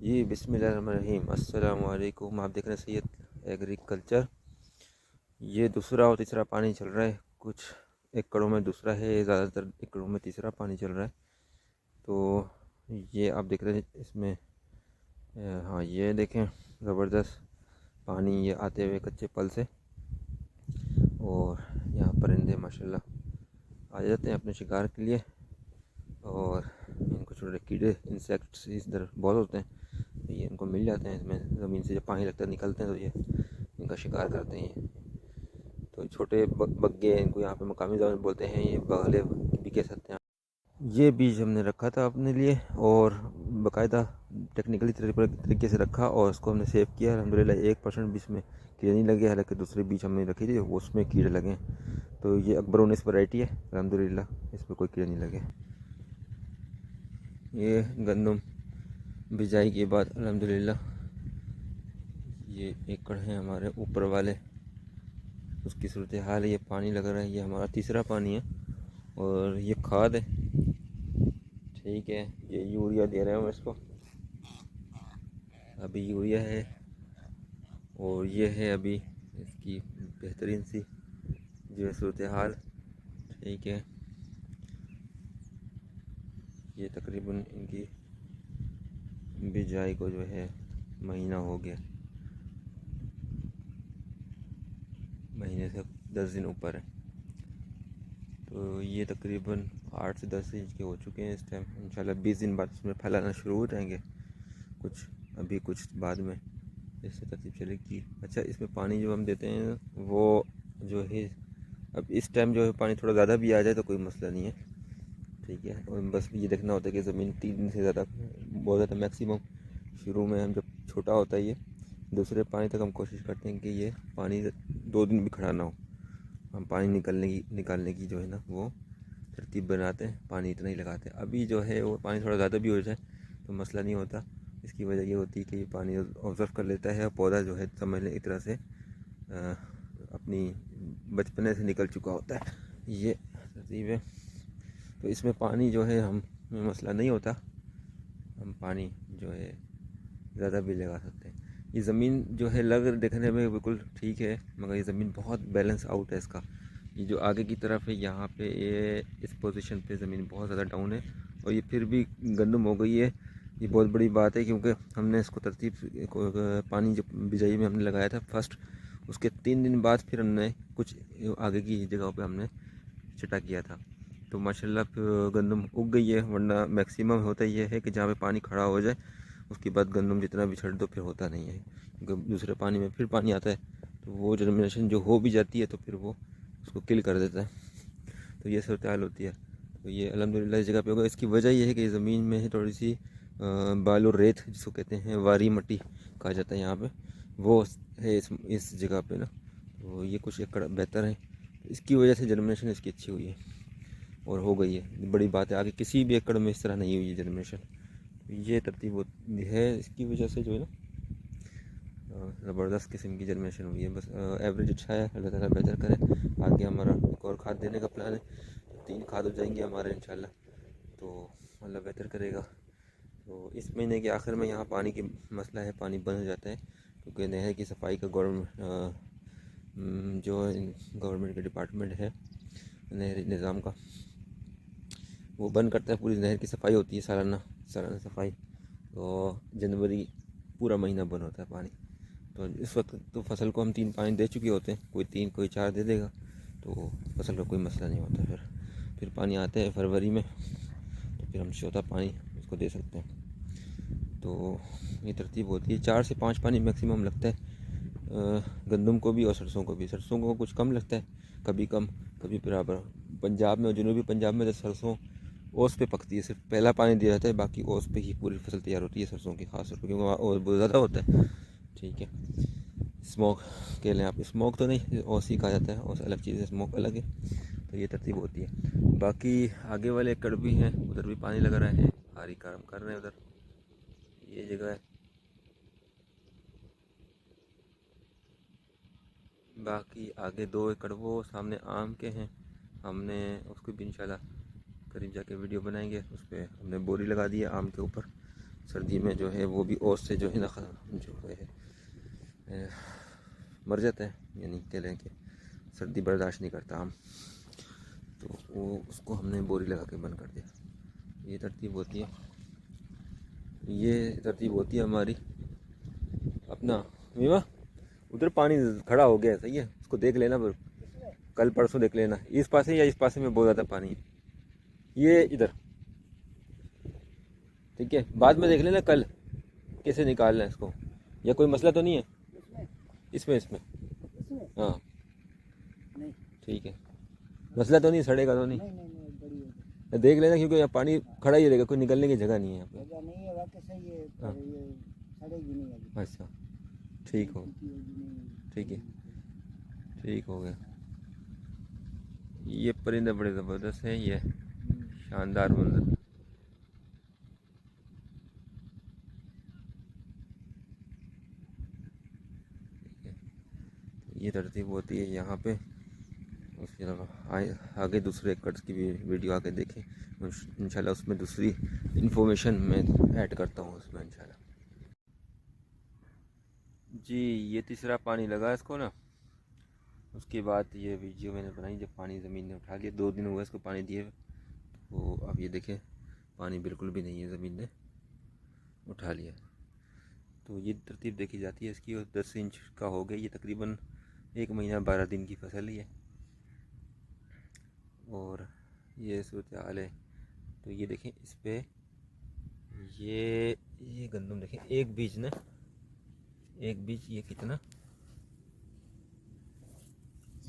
जी बिस्मिल्लाहिर्रहमानिर्रहीम अस्सलाम वालेकुम। आप देख रहे हैं सैयद एग्रीकल्चर। ये दूसरा और तीसरा पानी चल रहा है। कुछ एकड़ों में दूसरा है, ज़्यादातर एकड़ों में तीसरा पानी चल रहा है। तो ये आप देख रहे हैं इसमें हाँ ये देखें, ज़बरदस्त पानी ये आते हुए कच्चे पल से। और यहाँ परिंदे माशाल्लाह आ जाते हैं अपने शिकार के लिए। और इनको छोटे कीड़े इंसेक्ट्स इधर बहुत होते हैं, तो ये इनको मिल जाते हैं इसमें। ज़मीन से जब पानी लगता है निकलते हैं तो ये इनका शिकार करते हैं। ये तो छोटे बग्गे इनको यहाँ पे मकामी ज़बान में बोलते हैं, ये बगले भी कह सकते हैं। ये बीज हमने रखा था अपने लिए और बाकायदा टेक्निकली तरीके से रखा और उसको हमने सेव किया। अल्हम्दुलिल्लाह 1% भी इसमें कीड़े नहीं लगे, हालांकि दूसरे बीज हमने रखी थी वो उसमें कीड़े लगे। तो ये अकबर 19 वैरायटी है, अल्हम्दुलिल्लाह इसमें कोई कीड़े नहीं लगे। ये गंदम बिजाई के बाद अल्हम्दुलिल्लाह ये एकड़ हैं हमारे ऊपर वाले, उसकी सूरत हाल है। ये पानी लग रहा है, ये हमारा तीसरा पानी है और ये खाद है, ठीक है। ये यूरिया दे रहे हैं हम इसको, अभी यूरिया है। और ये है अभी इसकी बेहतरीन सी जो है सूरत हाल, ठीक है। ये तकरीबन इनकी बिजाई को जो है महीना हो गया, महीने से 10 दिन ऊपर है। तो ये तकरीबन 8 से 10 इंच के हो चुके हैं इस टाइम। इंशाल्लाह 20 दिन बाद इसमें फैलाना शुरू हो जाएंगे, कुछ अभी कुछ बाद में इससे तरतीब चलेगी। अच्छा, इसमें पानी जो हम देते हैं वो जो है अब इस टाइम जो है पानी थोड़ा ज़्यादा भी आ जाए तो कोई मसला नहीं है, ठीक है। और बस ये देखना होता है कि ज़मीन 3 दिन से ज़्यादा, बहुत ज़्यादा मैक्सिमम शुरू में हम जब छोटा होता है ये दूसरे पानी तक हम कोशिश करते हैं कि ये पानी 2 दिन भी खड़ा ना हो। हम पानी निकालने की जो है ना वो तरतीब बनाते हैं, पानी इतना ही लगाते हैं। अभी जो है वो पानी थोड़ा ज़्यादा भी हो जाए तो मसला नहीं होता। इसकी वजह ये होती है कि ये पानी ऑब्ज़र्व कर लेता है और पौधा जो है समझ लें एक तरह से अपनी बचपने से निकल चुका होता है। ये तरतीब है। तो इसमें पानी जो है हम मसला नहीं होता, हम पानी जो है ज़्यादा भी लगा सकते हैं। ये ज़मीन जो है लग देखने में बिल्कुल ठीक है, मगर ये ज़मीन बहुत बैलेंस आउट है इसका। ये जो आगे की तरफ है यहाँ पे ये इस पोजीशन पे ज़मीन बहुत ज़्यादा डाउन है और ये फिर भी गंदम हो गई है। ये बहुत बड़ी बात है क्योंकि हमने इसको तरतीब पानी जो बिजाई में हमने लगाया था फर्स्ट, उसके 3 दिन बाद फिर हमने कुछ आगे की जगहों पे हमने छटा किया था। तो माशाल्लाह गंदम उग गई है, वरना मैक्सिमम होता ये है कि जहाँ पे पानी खड़ा हो जाए उसके बाद गंदम जितना भी छट दो फिर होता नहीं है, क्योंकि दूसरे पानी में फिर पानी आता है तो वो जर्मिनेशन जो हो भी जाती है तो फिर वो उसको किल कर देता है। तो ये सूरत हाल होती है। तो ये अल्हम्दुलिल्लाह इस जगह पे होगा। इसकी वजह ये है कि ज़मीन में है थोड़ी सी बालू रेत जिसको कहते हैं, वारी मट्टी कहा जाता है यहाँ पे, वो है इस जगह पे ना। तो ये कुछ एकड़ बेहतर है, तो इसकी वजह से जर्मिनेशन इसकी अच्छी हुई है और हो गई है। बड़ी बात है, आगे किसी भी एकड़ में इस तरह नहीं हुई है जर्मिनेशन। तो ये तरतीब होती है, इसकी वजह से जो है ना ज़बरदस्त किस्म की जर्मिनेशन हुई है। बस एवरेज अच्छा है, अल्लाह ताला बेहतर करे। आगे हमारा एक और खाद देने का प्लान है, 3 खाद हो जाएंगे हमारे इंशाल्लाह, तो अल्लाह बेहतर करेगा। तो इस महीने के आखिर में यहाँ पानी की मसला है, पानी बंद हो जाता है क्योंकि नहर की सफाई का जो गवर्नमेंट का डिपार्टमेंट है नहरी निज़ाम का, वो बंद करता है। पूरी नहर की सफाई होती है सालाना सालाना सफाई, तो जनवरी पूरा महीना बंद होता है पानी। तो इस वक्त तो फसल को हम 3 पानी दे चुके होते हैं, कोई 3 कोई 4 दे देगा, तो फसल का कोई मसला नहीं होता। फिर पानी आता है फरवरी में, तो फिर हम चौथा पानी उसको दे सकते हैं। तो ये तरतीब होती है, 4 से 5 पानी मैक्सिमम लगता है गंदम को भी और सरसों को भी। सरसों को कुछ कम लगता है, कभी कम कभी बराबर। पंजाब में और जनूबी पंजाब में तो सरसों ओस पे पकती है, सिर्फ पहला पानी दिया जाता है, बाकी ओस पे ही पूरी फसल तैयार होती है सरसों की, खास तौर पर क्योंकि वहाँ ओस बहुत ज़्यादा होता है, ठीक है। स्मोक कह लें आप, स्मोक तो नहीं, ओस ही कहा जाता है, ओस अलग चीज़ है, स्मोक अलग है। तो ये तरतीब होती है। बाकी आगे वाले एकड़ भी हैं, उधर भी पानी लग रहा है, आरी काम कर रहे हैं उधर, ये जगह है। बाकी आगे 2 एकड़ वो सामने आम के हैं, हमने उसको भी इंशाल्लाह करीब जाके वीडियो बनाएंगे। उस पर हमने बोरी लगा दी है आम के ऊपर, सर्दी में जो है वो भी ओस से जो है ना जो है मर जाता है, यानी कह लें कि सर्दी बर्दाश्त नहीं करता आम, तो वो उसको हमने बोरी लगा के बंद कर दिया। ये तरतीब होती है, ये तरतीब होती है हमारी। अपना मीमा उधर पानी खड़ा हो गया, सही है, उसको देख लेना, पर कल परसों देख लेना, इस पासे या इस पासे में बहुत ज़्यादा पानी है, ये इधर, ठीक है, बाद में देख लेना कल कैसे निकालना है इसको, या कोई मसला तो नहीं है इसमें हाँ ठीक है, मसला तो नहीं, सड़ेगा तो नहीं, देख लेना, क्योंकि यहाँ पानी खड़ा ही रहेगा, कोई निकलने की जगह नहीं है यहाँ पे। हाँ अच्छा, ठीक हो, ठीक है, ठीक हो गया। ये परिंदे बड़े ज़बरदस्त हैं, ये शानदार मंजर। ये तरतीब होती है यहाँ पे। उसके अलावा आगे दूसरे कट्स की भी वीडियो आगे देखें इंशाल्लाह, उसमें दूसरी इंफॉर्मेशन मैं ऐड करता हूँ उसमें इंशाल्लाह। जी ये तीसरा पानी लगा इसको ना, उसके बाद ये वीडियो मैंने बनाई जब पानी ज़मीन ने उठा लिया, 2 दिन हुआ इसको पानी दिए, तो अब ये देखें पानी बिल्कुल भी नहीं है, ज़मीन ने उठा लिया। तो ये तरतीब देखी जाती है इसकी, और 10 इंच का हो गया, ये तकरीबन 1 महीना 12 दिन की फसल ही है, और ये सूरत हाल है। तो ये देखें इस पर ये गंदम देखें, एक बीज ना, एक बीज ये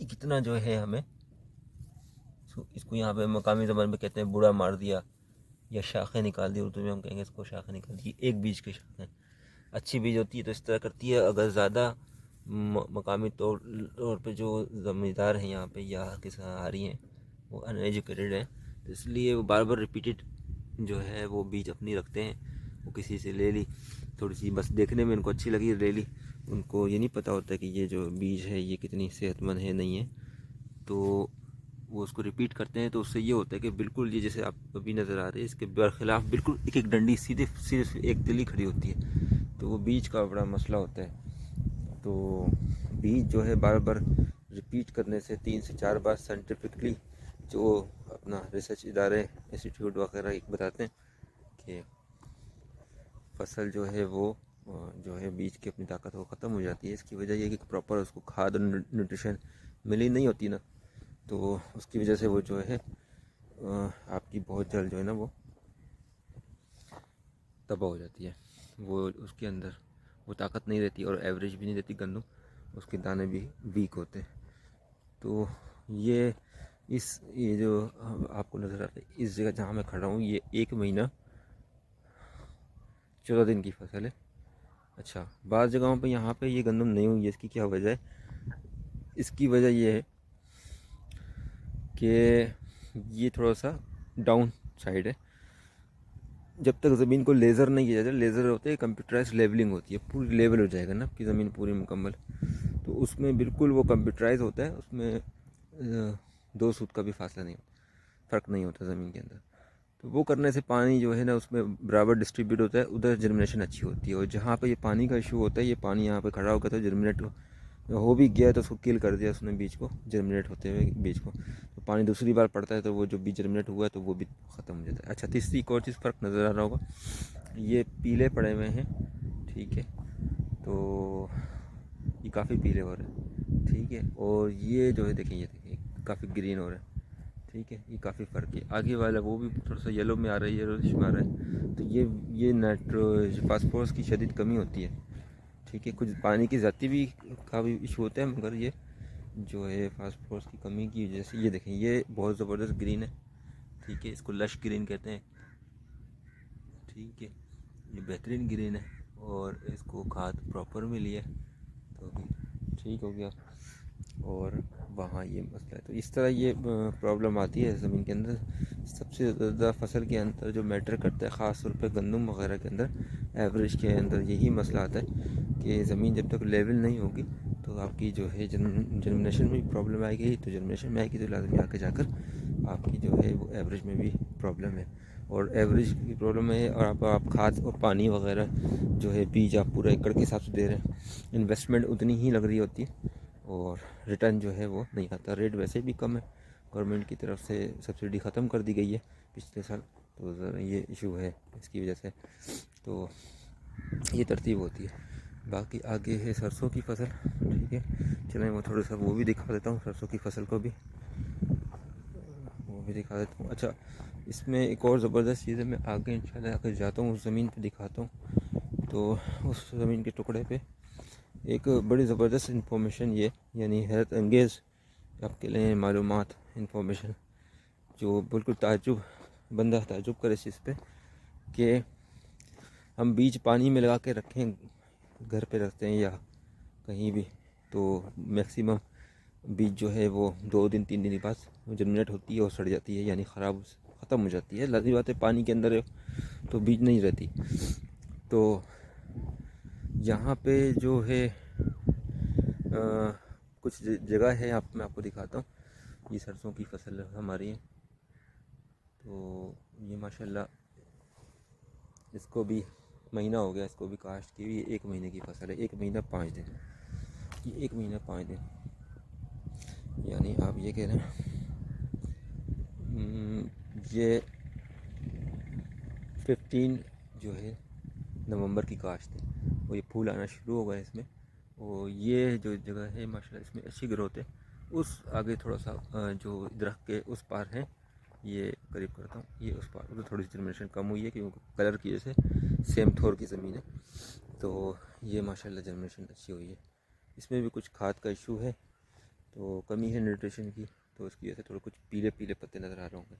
कितना जो है हमें इसको यहाँ पे मकामी ज़बान में कहते हैं बूढ़ा मार दिया, या शाखें निकाल दी, उर्दू में हम कहेंगे इसको शाखें निकाल दी। एक बीज की शाखें अच्छी बीज होती है तो इस तरह करती है, अगर ज़्यादा मकामी तौर पे जो ज़मींदार हैं यहाँ पे या किसानी हैं वो अनएजुकेटेड हैं, तो इसलिए वो बार बार रिपीटेड जो है वो बीज अपनी रखते हैं, वो किसी से ले ली थोड़ी सी, बस देखने में उनको अच्छी लगी ले ली, उनको ये नहीं पता होता कि ये जो बीज है ये कितनी सेहतमंद है नहीं है, तो वो उसको रिपीट करते हैं। तो उससे ये होता है कि बिल्कुल ये जैसे आप अभी नज़र आ रहे हैं इसके बरखिलाफ़ बिल्कुल एक एक डंडी सीधे सिर्फ एक तिली खड़ी होती है, तो वो बीज का बड़ा मसला होता है। तो बीज जो है बार बार रिपीट करने से 3 से 4 बार साइंटिफिकली जो अपना रिसर्च इदारे इंस्टीट्यूट वगैरह बताते हैं कि फसल जो है वो जो है बीज की अपनी ताकत वो ख़त्म हो जाती है। इसकी वजह ये कि प्रॉपर उसको खाद और न्यूट्रिशन मिली नहीं होती ना, तो उसकी वजह से वो जो है आपकी बहुत जल्द जो है ना वो तबाह हो जाती है, वो उसके अंदर वो ताकत नहीं रहती और एवरेज भी नहीं रहती गंदम, उसके दाने भी वीक होते हैं। तो ये जो आपको नज़र आता है इस जगह जहाँ मैं खड़ा हूँ, ये 1 महीना 14 दिन की फसल है। अच्छा, बाज़ जगहों पे यहाँ पे ये गंदम नहीं हुई है, इसकी क्या वजह है? इसकी वजह ये है कि ये थोड़ा सा डाउन साइड है, जब तक ज़मीन को लेज़र नहीं किया जाता, लेज़र होते हैं कंप्यूटराइज लेवलिंग होती है, पूरी लेवल हो जाएगा ना आपकी ज़मीन पूरी मुकम्मल, तो उसमें बिल्कुल वो कंप्यूटराइज होता है, उसमें 2 सूत का भी फासला नहीं होता, फ़र्क नहीं होता ज़मीन के अंदर। तो वो करने से पानी जो है ना उसमें बराबर डिस्ट्रीब्यूट होता है, उधर जर्मिनेशन अच्छी होती है। और जहाँ पे ये पानी का इशू होता है, ये पानी यहाँ पे खड़ा होकर तो जर्मिनेट हो भी गया तो उसको किल कर दिया उसने बीज को, जर्मिनेट होते हुए बीज को, तो पानी दूसरी बार पड़ता है तो वो जो बीज जर्मिनेट हुआ है तो वो भी ख़त्म हो जाता है। अच्छा, तीसरी एक और चीज़ फ़र्क नज़र आ रहा होगा, ये पीले पड़े हुए हैं, ठीक है, तो ये काफ़ी पीले हो रहे हैं, ठीक है, और ये जो है देखिए, ये देखिए काफ़ी ग्रीन हो रहा है, ठीक है, ये काफ़ी फ़र्क है। आगे वाला वो भी थोड़ा सा येलो में आ रहा है, येलोइश में आ रहा है, तो ये फास्फोरस की शदीद कमी होती है, ठीक है, कुछ पानी की ज़्यादा भी का भी इशू होता है, मगर ये जो है फास्फोरस की कमी की वजह से ये देखें ये बहुत ज़बरदस्त ग्रीन है, ठीक है, इसको लश ग्रीन कहते हैं, ठीक है, ये बेहतरीन ग्रीन है, और इसको खाद प्रॉपर मिली है तो भी ठीक हो गया। और वहाँ ये मसला है, तो इस तरह ये प्रॉब्लम आती है ज़मीन के अंदर। सबसे ज़्यादा फसल के अंदर जो मैटर करता है ख़ास तौर पे गंदम वगैरह के अंदर, एवरेज के अंदर यही मसला आता है कि ज़मीन जब तक लेवल नहीं होगी तो आपकी जो है जर्मिनेशन में भी प्रॉब्लम आएगी, तो जर्मिनेशन में आएगी तो लाजमी आगे जाकर आपकी जो है वो एवरेज में भी प्रॉब्लम है। और एवरेज की प्रॉब्लम है। और आप खाद और पानी वगैरह जो है बीज आप पूरा एकड़ के हिसाब से दे रहे हैं, इन्वेस्टमेंट उतनी ही लग रही होती है और रिटर्न जो है वो नहीं आता। रेट वैसे भी कम है, गवर्नमेंट की तरफ से सब्सिडी ख़त्म कर दी गई है पिछले साल, तो ज़रा ये इशू है इसकी वजह से। तो ये तरतीब होती है। बाकी आगे है सरसों की फसल, ठीक है, चलें वो थोड़ा सा वो भी दिखा देता हूँ, सरसों की फसल को भी वो भी दिखा देता हूँ। अच्छा, इसमें एक और ज़बरदस्त चीज़ है, मैं आगे इंशाल्लाह अगर जाता हूँ उस ज़मीन पे दिखाता हूँ। तो उस ज़मीन के टुकड़े पे एक बड़ी ज़बरदस्त इंफॉर्मेशन ये, यानी हैरत अंगेज़ आपके लिए मालूमात इंफॉर्मेशन, जो बिल्कुल ताज्जुब, बंदा ताज्जुब करे इस चीज़ पे कि हम बीज पानी में लगा के रखें, घर पे रखते हैं या कहीं भी, तो मैक्सिमम बीज जो है वो 2 दिन 3 दिन के बाद जर्मिनेट होती है और सड़ जाती है, यानी ख़राब ख़त्म हो जाती है। लाज़मी बात है, पानी के अंदर है तो बीज नहीं रहती। तो यहाँ पे जो है कुछ जगह है, मैं आपको दिखाता हूँ। ये सरसों की फसल हमारी है, तो ये माशाल्लाह इसको भी महीना हो गया, इसको भी काश्त की हुई। ये 1 महीने की फसल है, 1 महीना 5 दिन, ये 1 महीना 5 दिन, यानी आप ये कह रहे हैं ये 15 जो है नवंबर की काश्त है, और ये फूल आना शुरू हो गए इसमें। और ये जो जगह है माशाल्लाह इसमें अच्छी ग्रोथ है। उस आगे थोड़ा सा जो दरख्त के उस पार है, ये करीब करता हूँ, ये उस पार उधर थोड़ी सी जर्मिनेशन कम हुई है क्योंकि कलर की वजह से, सेम थोर की ज़मीन है। तो ये माशाल्लाह जर्मिनेशन अच्छी हुई है। इसमें भी कुछ खाद का इशू है, तो कमी है न्यूट्रिशन की, तो उसकी वजह से थोड़े कुछ पीले पीले पत्ते नज़र आ रहे होंगे।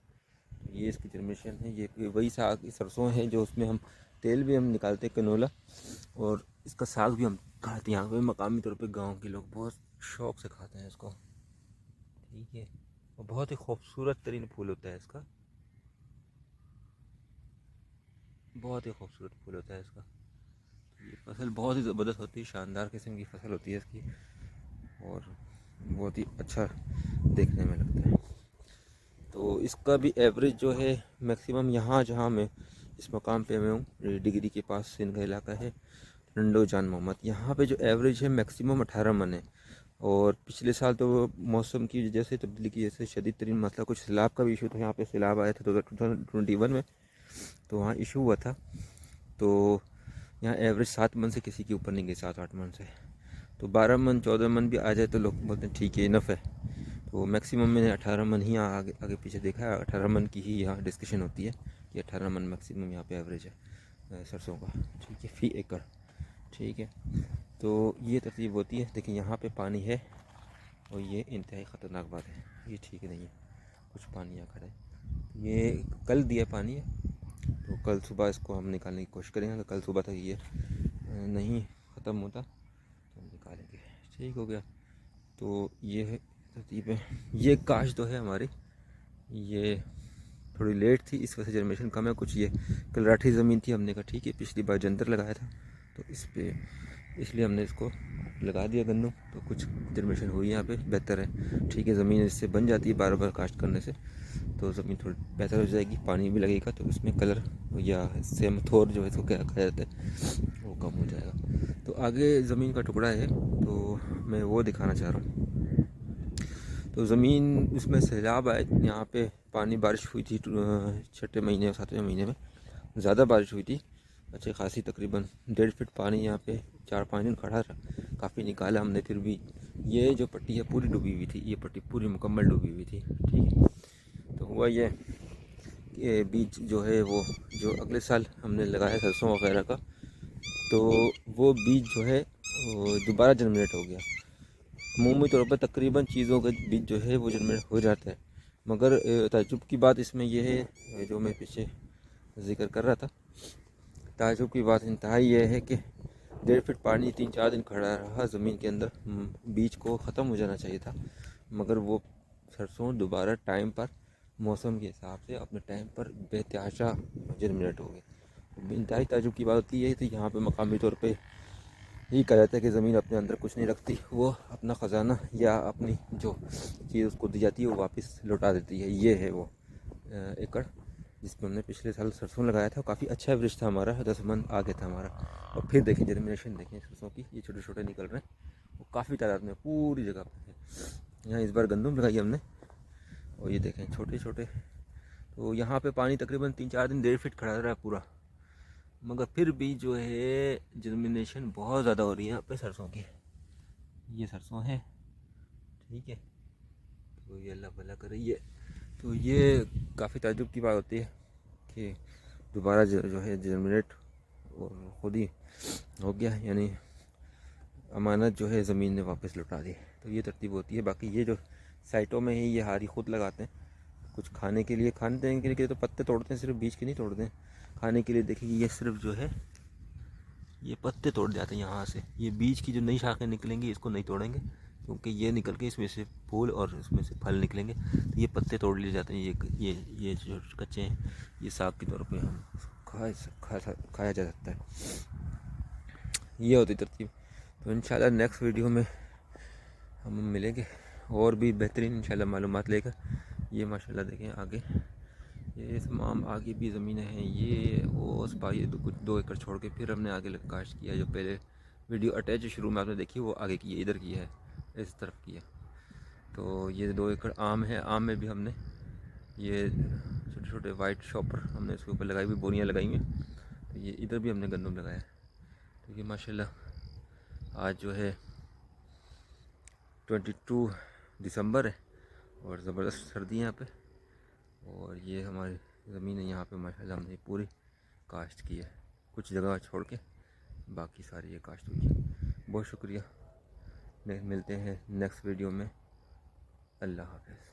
तो ये इसकी जर्मिनेशन है। ये वही साग सरसों है जो उसमें हम तेल भी हम निकालते हैं, कनोला, और इसका साग भी हम खाते हैं। यहाँ पे मकामी तौर पे गांव के लोग बहुत शौक़ से खाते हैं इसको, ठीक है। और बहुत ही खूबसूरत तरीन फूल होता है इसका, बहुत ही खूबसूरत फूल होता है इसका। ये फसल बहुत ही ज़बरदस्त होती है, शानदार किस्म की फसल होती है इसकी, और बहुत ही अच्छा देखने में लगता है। तो इसका भी एवरेज जो है मैक्सिमम, यहाँ जहाँ मैं इस मकाम पे मैं हूँ, डिग्री के पास सिंध का इलाका है, रंडो जान मोहम्मद, यहाँ पे जो एवरेज है मैक्सिमम 18 मन है। और पिछले साल तो मौसम की वजह से, तब्दीली की वजह से शदीद तरीन मसला, कुछ सैलाब का भी इशू था, यहाँ पे सैलाब आया था 2021 में, तो वहाँ इशू हुआ था। तो यहाँ एवरेज 7 मन से किसी के ऊपर नहीं गई, 7-8 मन से। तो 12 मन 14 मन भी आ जाए तो लोग बोलते हैं ठीक है, इनफ है। तो मैक्सिमम मैंने 18 मन ही आगे आगे पीछे देखा है, 18 मन की ही यहाँ डिस्कशन होती है कि 18 मन मैक्सिमम यहाँ पे एवरेज है सरसों का, ठीक है, फी एकड़, ठीक है। तो ये तरतीब होती है। देखिए यहाँ पे पानी है, और ये इंतहाई ख़तरनाक बात है, ये ठीक नहीं है, कुछ पानी यहाँ खड़ा है। ये कल दिया पानी है, तो कल सुबह इसको हम निकालने की कोशिश करेंगे। अगर कल सुबह तक ये नहीं ख़त्म होता तो हम निकालेंगे, ठीक हो गया। तो ये है तरतीब है। ये काश तो है हमारी, ये थोड़ी लेट थी, इस वजह से जर्मिनेशन कम है कुछ। ये कलराठी ज़मीन थी, हमने कहा ठीक है, पिछली बार जंतर लगाया था तो इस पे इसलिए हमने इसको लगा दिया गन्नू, तो कुछ जर्मिनेशन हुई यहाँ पे, बेहतर है, ठीक है। ज़मीन इससे बन जाती है बार बार काश्त करने से, तो ज़मीन थोड़ी बेहतर हो जाएगी, पानी भी लगेगा तो उसमें कलर या सेम थोर जो है इसको क्या कहा जाता है वो कम हो जाएगा। तो आगे ज़मीन का टुकड़ा है, तो मैं वो दिखाना चाह रहा हूँ। तो ज़मीन उसमें सैलाब आए, यहाँ पे पानी बारिश हुई थी 6ठे महीने और 7वें महीने में ज़्यादा बारिश हुई थी, अच्छी खासी, तकरीबन 1.5 फीट पानी यहाँ पे 4-5 दिन खड़ा था, काफ़ी निकाला हमने फिर भी। ये जो पट्टी है पूरी डूबी हुई थी, ये पट्टी पूरी मुकम्मल डूबी हुई थी, ठीक है। तो हुआ ये कि बीज जो है वो जो अगले साल हमने लगाया सरसों वगैरह का, तो वो बीज जो है वो दोबारा जर्मिनेट हो गया। अमूमी तौर पर तकरीबन चीज़ों का बीज जो है वो जर्मिनेट हो जाता है, मगर ताज्जुब की बात इसमें यह है, जो मैं पीछे जिक्र कर रहा था, ताज्जुब की बात इंतहाई ये है कि 1.5 फीट पानी 3-4 दिन खड़ा रहा ज़मीन के अंदर, बीज को ख़त्म हो जाना चाहिए था, मगर वो सरसों दोबारा टाइम पर, मौसम के हिसाब से अपने टाइम पर बेतहाशा जर्मिनेट हो गए। इंतहाई ताज्जुब की बात होती है। तो यहाँ पे मकामी तौर पे यही कहा जाता है कि ज़मीन अपने अंदर कुछ नहीं रखती, वो अपना ख़जाना या अपनी जो चीज़ उसको दी जाती है वो वापस लौटा देती है। ये है वो एकड़, जिसमें हमने पिछले साल सरसों लगाया था, काफ़ी अच्छा एवरेज था हमारा, 10 मन आ गया था हमारा। और फिर देखें जर्मिनेशन देखें सरसों की, ये छोटे छोटे निकल रहे हैं, वो काफ़ी तादाद में पूरी जगह पर है। यहाँ इस बार गंदम लगाई हमने, और ये देखें छोटे छोटे। तो यहाँ पे पानी तकरीबन 3-4 दिन 1.5 फीट खड़ा रहा है पूरा, मगर फिर भी जो है जर्मिनेशन बहुत ज़्यादा हो रही है यहाँ पे सरसों की। ये सरसों है, ठीक है। तो ये अल्लाह भला करे। ये तो ये काफ़ी ताज्जुब की बात होती है कि दोबारा जो है जर्मिनेट और ख़ुद ही हो गया, यानी अमानत जो है ज़मीन ने वापस लौटा दी। तो ये तरतीब होती है। बाकी ये जो साइटों में ही ये हारी खुद लगाते हैं, कुछ खाने के लिए, खाने के लिए तो पत्ते तोड़ते हैं, सिर्फ बीज के नहीं तोड़ते हैं। खाने के लिए देखिए ये सिर्फ जो है ये पत्ते तोड़ जाते हैं यहाँ से। ये बीज की जो नई शाखें निकलेंगी इसको नहीं तोड़ेंगे, क्योंकि ये निकल के इसमें से फूल और इसमें से फल निकलेंगे। तो ये पत्ते तोड़ लिए जाते हैं। ये जो कच्चे हैं ये साग के तौर पे हम खाया जा सकता है। ये होती तरतीब। तो इंशाल्लाह नेक्स्ट वीडियो में हम मिलेंगे और भी बेहतरीन इंशाल्लाह मालूमात लेकर। ये माशाल्लाह देखें आगे, ये तमाम आगे भी ज़मीनें हैं। ये वो उस पार ये कुछ 2 एकड़ छोड़ के फिर हमने आगे काश्त किया। जो पहले वीडियो अटैच शुरू में आपने देखी वो आगे की है, इधर की है, इस तरफ की है। तो ये 2 एकड़ आम है, आम में भी हमने ये छोटे छोटे वाइट शॉपर हमने इसके ऊपर लगाई हुई, बोरियाँ लगाई हुई हैं। तो ये इधर भी हमने गंदम लगाया है। तो ये माशाल्लाह आज जो है 22 दिसंबर है और ज़बरदस्त सर्दी है यहाँ पे। और ये हमारी ज़मीन है, यहाँ पे माशाल्लाह हमने पूरी काश्त की है, कुछ जगह छोड़ के बाकी सारी ये काश्त हुई है। बहुत शुक्रिया। मिलते हैं नेक्स्ट वीडियो में। अल्लाह हाफ़िज़।